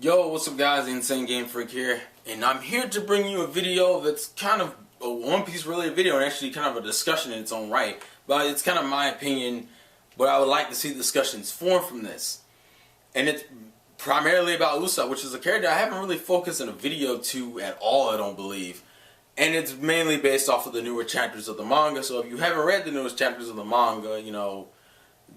Yo, what's up guys, the Insane Game Freak here, and I'm here to bring you a video that's kind of a One Piece related video and actually kind of a discussion in its own right, but it's kind of my opinion, but I would like to see discussions form from this. And it's primarily about Usopp, which is a character I haven't really focused in a video to at all, I don't believe. And it's mainly based off of the newer chapters of the manga, so if you haven't read the newest chapters of the manga,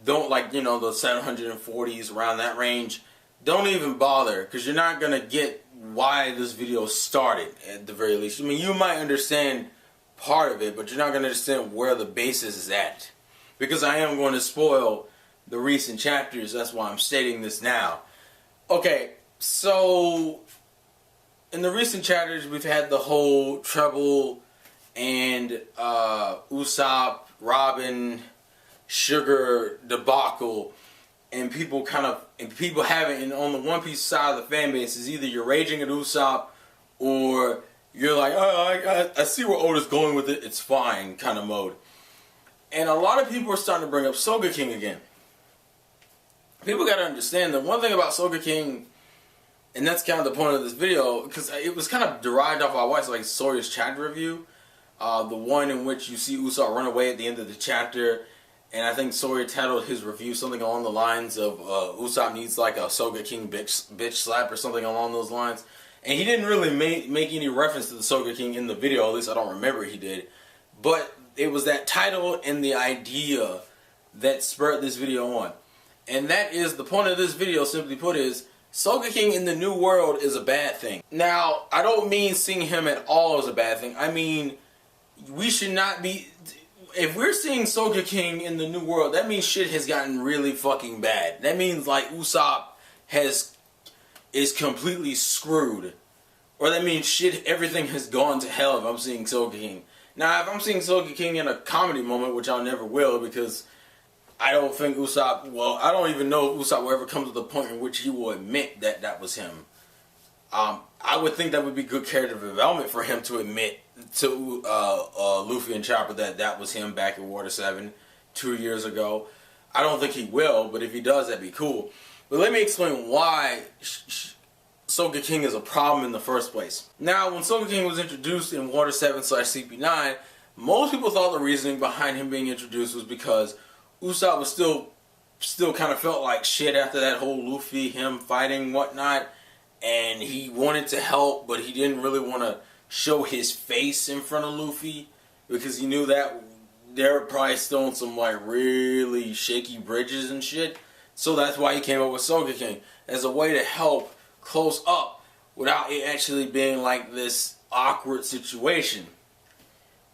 don't the 740s, around that range, don't even bother, because you're not going to get why this video started, at the very least. I mean, you might understand part of it, but you're not going to understand where the basis is at. Because I am going to spoil the recent chapters, that's why I'm stating this now. Okay, so in the recent chapters, we've had the whole Treble and Usopp, Robin, Sugar debacle, and people having, on the One Piece side of the fan base, is either you're raging at Usopp or you're like, oh, I see where Oda's going with it, it's fine kind of mode. And a lot of people are starting to bring up Sogeking again. People got to understand that one thing about Sogeking, and that's kind of the point of this video, because it was kind of derived off, I watched like Sawyer's chapter review, the one in which you see Usopp run away at the end of the chapter. And I think Sawyer titled his review something along the lines of Usopp needs like a Sogeking bitch slap or something along those lines. And he didn't really make any reference to the Sogeking in the video, at least I don't remember he did. But it was that title and the idea that spurred this video on. And that is, the point of this video, simply put, is Sogeking in the New World is a bad thing. Now, I don't mean seeing him at all as a bad thing. I mean, we should not be... If we're seeing Sogeking in the New World, that means shit has gotten really fucking bad. That means like Usopp is completely screwed. Or that means everything has gone to hell if I'm seeing Sogeking. Now, if I'm seeing Sogeking in a comedy moment, which I never will, because I don't think Usopp, well, I don't even know if Usopp will ever come to the point in which he will admit that that was him. I would think that would be good character development for him to admit to Luffy and Chopper that was him back in Water 7 2 years ago. I don't think he will, but if he does, that'd be cool. But let me explain why Sogeking is a problem in the first place. Now, when Sogeking was introduced in Water 7/CP9, most people thought the reasoning behind him being introduced was because Usopp was still kind of felt like shit after that whole Luffy, him fighting, whatnot. And he wanted to help, but he didn't really want to show his face in front of Luffy, because he knew that they were probably still on some like really shaky bridges and shit. So that's why he came up with Sogeking, as a way to help close up without it actually being like this awkward situation.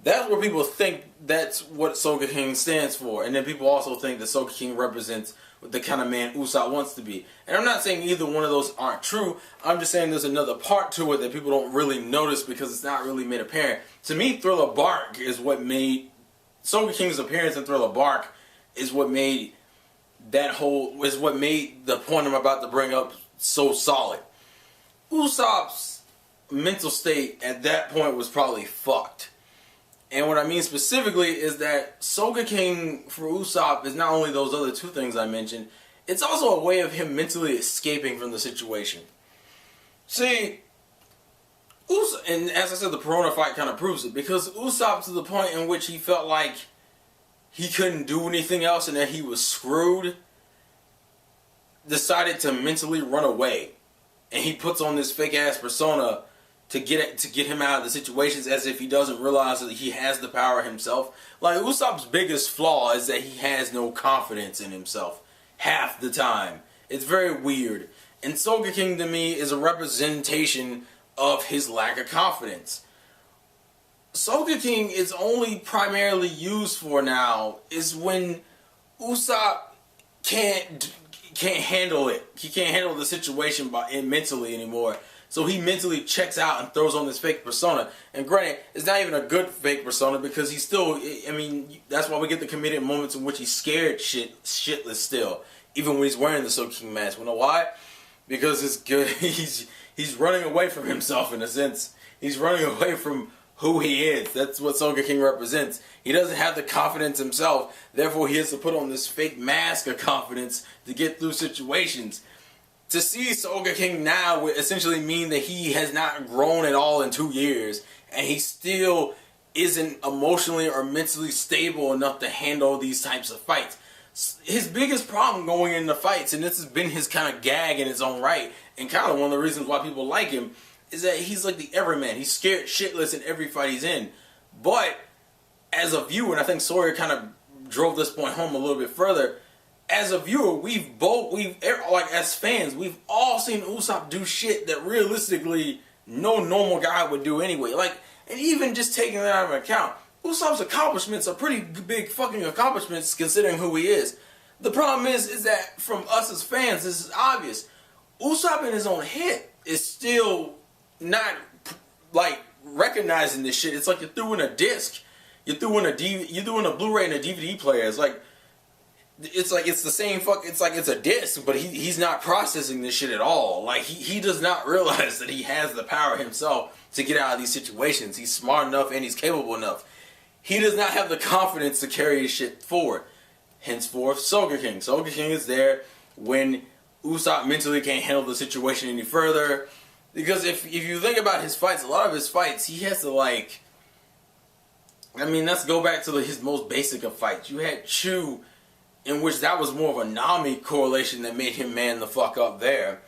That's where people think that's what Sogeking stands for. And then people also think that Sogeking represents the kind of man Usopp wants to be. And I'm not saying either one of those aren't true. I'm just saying there's another part to it that people don't really notice because it's not really made apparent. To me, Thriller Bark is what made Sogeking's appearance in Thriller Bark is what made the point I'm about to bring up so solid. Usopp's mental state at that point was probably fucked. And what I mean specifically is that Sogeking for Usopp is not only those other two things I mentioned, it's also a way of him mentally escaping from the situation. See, and as I said, the Perona fight kind of proves it, because Usopp, to the point in which he felt like he couldn't do anything else and that he was screwed, decided to mentally run away. And he puts on this fake ass persona to get him out of the situations, as if he doesn't realize that he has the power himself. Like, Usopp's biggest flaw is that he has no confidence in himself half the time. It's very weird. And Sogeking to me is a representation of his lack of confidence. Sogeking is only primarily used for now is when Usopp can't handle it. He can't handle the situation mentally anymore. So he mentally checks out and throws on this fake persona. And granted, it's not even a good fake persona, because he's still, I mean, that's why we get the comedic moments in which he's scared shitless still. Even when he's wearing the Sogeking mask. You know why? Because it's good. He's running away from himself in a sense. He's running away from who he is. That's what Sogeking represents. He doesn't have the confidence himself. Therefore, he has to put on this fake mask of confidence to get through situations. to see Sogeking now would essentially mean that he has not grown at all in 2 years, and he still isn't emotionally or mentally stable enough to handle these types of fights. His biggest problem going into fights, and this has been his kind of gag in its own right, and kind of one of the reasons why people like him, is that he's like the everyman. He's scared shitless in every fight he's in. But as a viewer, and I think Sawyer kind of drove this point home a little bit further, as a viewer, we've like as fans, we've all seen Usopp do shit that realistically no normal guy would do anyway. Like, and even just taking that out of account, Usopp's accomplishments are pretty big fucking accomplishments considering who he is. The problem is that from us as fans, this is obvious. Usopp in his own head is still not like recognizing this shit. It's like you threw in a disc, you threw in a Blu-ray and a DVD player. It's like it's the same it's like it's a disc, but he's not processing this shit at all. Like he does not realize that he has the power himself to get out of these situations. He's smart enough and he's capable enough. He does not have the confidence to carry his shit forward. Henceforth, Sogeking. Sogeking is there when Usopp mentally can't handle the situation any further. Because if you think about his fights, a lot of his fights, he has to like... I mean, let's go back to his most basic of fights. You had Chu, in which that was more of a Nami correlation that made him man the fuck up there.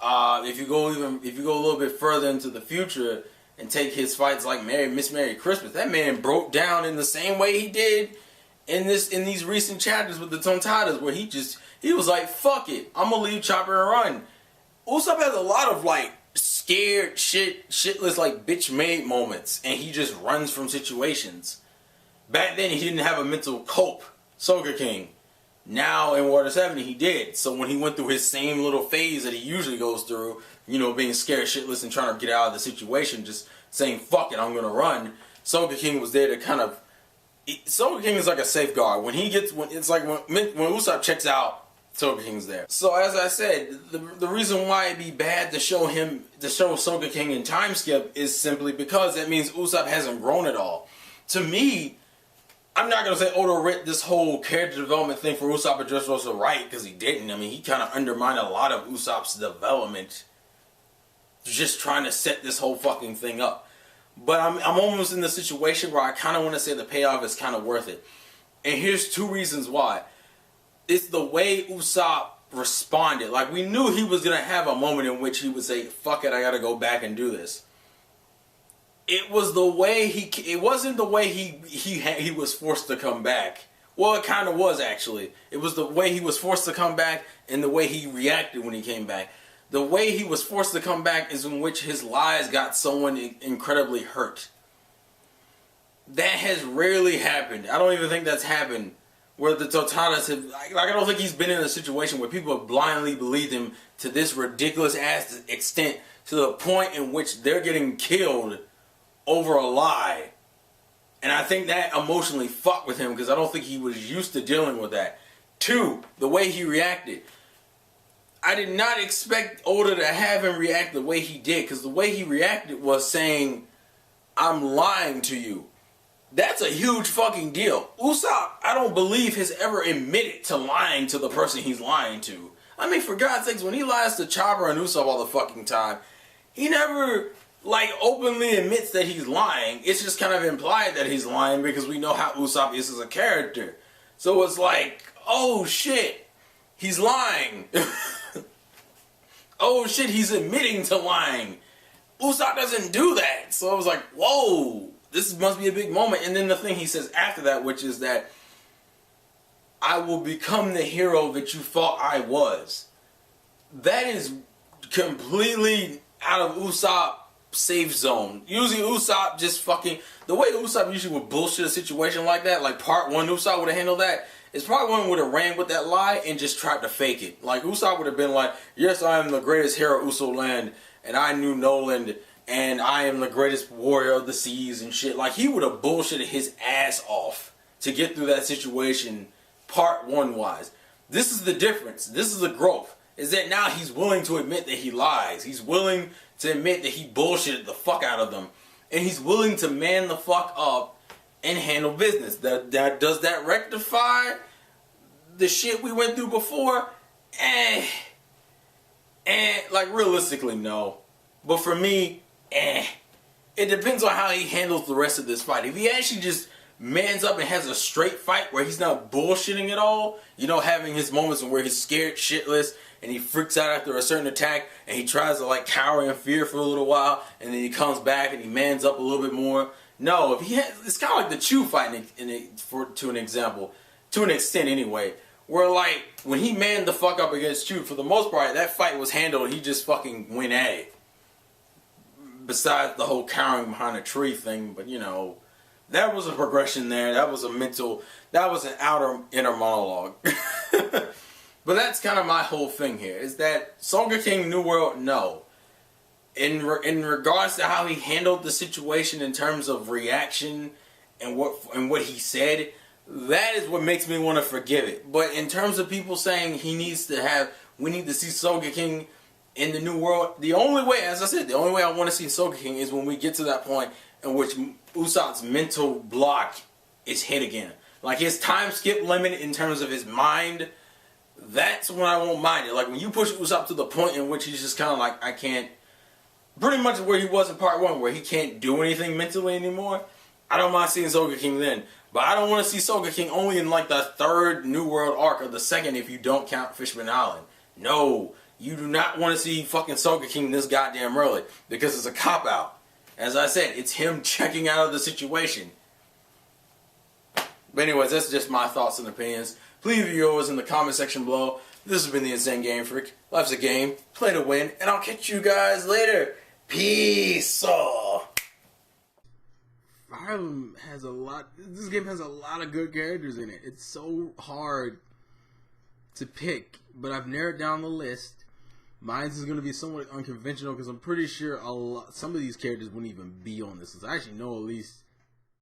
If you go a little bit further into the future and take his fights like Miss Merry Christmas, that man broke down in the same way he did in these recent chapters with the Tontadas, where he was like, fuck it, I'm gonna leave Chopper and run. Usopp has a lot of like scared shitless like bitch made moments, and he just runs from situations. Back then he didn't have a mental cope, Sogeking. Now in Water 70 he did. So when he went through his same little phase that he usually goes through, you know, being scared shitless and trying to get out of the situation, just saying fuck it, I'm gonna run, Sogeking was there to kind of... Sogeking is like a safeguard. When Usopp checks out, Sogeking's there. So as I said, the reason why it'd be bad to show Sogeking in time skip is simply because that means Usopp hasn't grown at all. To me, I'm not going to say Oda writ this whole character development thing for Usopp and Dressrosa right, because he didn't. I mean, he kind of undermined a lot of Usopp's development just trying to set this whole fucking thing up. But I'm almost in the situation where I kind of want to say the payoff is kind of worth it. And here's 2 reasons why. It's the way Usopp responded. Like, we knew he was going to have a moment in which he would say, fuck it, I got to go back and do this. It was the way it wasn't the way he was forced to come back. Well, it kind of was, actually. It was the way he was forced to come back and the way he reacted when he came back. The way he was forced to come back is in which his lies got someone incredibly hurt. That has rarely happened. I don't even think that's happened. Where the Tontadas have... Like, I don't think he's been in a situation where people have blindly believed him to this ridiculous ass extent, to the point in which they're getting killed over a lie. And I think that emotionally fucked with him, because I don't think he was used to dealing with that. 2, the way he reacted. I did not expect Oda to have him react the way he did, because the way he reacted was saying, I'm lying to you. That's a huge fucking deal. Usopp, I don't believe, has ever admitted to lying to the person he's lying to. I mean, for God's sakes, when he lies to Chopper and Usopp all the fucking time, he never, like, openly admits that he's lying. It's just kind of implied that he's lying because we know how Usopp is as a character. So it's like, oh shit, he's lying. Oh shit, he's admitting to lying. Usopp doesn't do that. So I was like, whoa, this must be a big moment. And then the thing he says after that, which is that I will become the hero that you thought I was. That is completely out of Usopp's safe zone. Usually Usopp just fucking... The way Usopp usually would bullshit a situation like that, like part 1 Usopp would have handled that, is part 1 would have ran with that lie and just tried to fake it. Like, Usopp would have been like, yes, I am the greatest hero of Uso Land, and I knew Noland, and I am the greatest warrior of the seas and shit. Like, he would have bullshitted his ass off to get through that situation part 1 wise. This is the difference. This is the growth. Is that now he's willing to admit that he lies. He's willing to admit that he bullshitted the fuck out of them. And he's willing to man the fuck up and handle business. Does that rectify the shit we went through before? And like realistically, no. But for me, it depends on how he handles the rest of this fight. If he actually just mans up and has a straight fight where he's not bullshitting at all, you know, having his moments where he's scared shitless and he freaks out after a certain attack and he tries to like cower in fear for a little while and then he comes back and he mans up a little bit more. No, if he has, it's kind of like the Chew fight to an example, to an extent anyway, where like when he manned the fuck up against Chew, for the most part that fight was handled, he just fucking went at it. Besides the whole cowering behind a tree thing, but you know, that was a progression there. That was an inner monologue. But that's kind of my whole thing here, is that Sogeking New World, no. In regards to how he handled the situation in terms of reaction and what he said, that is what makes me want to forgive it. But in terms of people saying we need to see Sogeking in the New World, the only way, as I said, the only way I want to see Sogeking is when we get to that point in which Usopp's mental block is hit again. Like his time skip limit in terms of his mind, that's when I won't mind it. Like when you push Usopp to the point in which he's just kind of like, I can't, pretty much where he was in part 1, where he can't do anything mentally anymore, I don't mind seeing Sogeking then. But I don't want to see Sogeking only in like the 3rd New World arc, or the 2nd if you don't count Fishman Island. No. You do not want to see fucking Sogeking this goddamn early, because it's a cop-out. As I said, it's him checking out of the situation. But anyways, that's just my thoughts and opinions. Please leave yours in the comment section below. This has been the Insane Game Freak. Life's a game, play to win, and I'll catch you guys later. Peace. Fire Emblem has a lot. This game has a lot of good characters in it. It's so hard to pick, but I've narrowed down the list. Mine is going to be somewhat unconventional because I'm pretty sure some of these characters wouldn't even be on this list. I actually know at least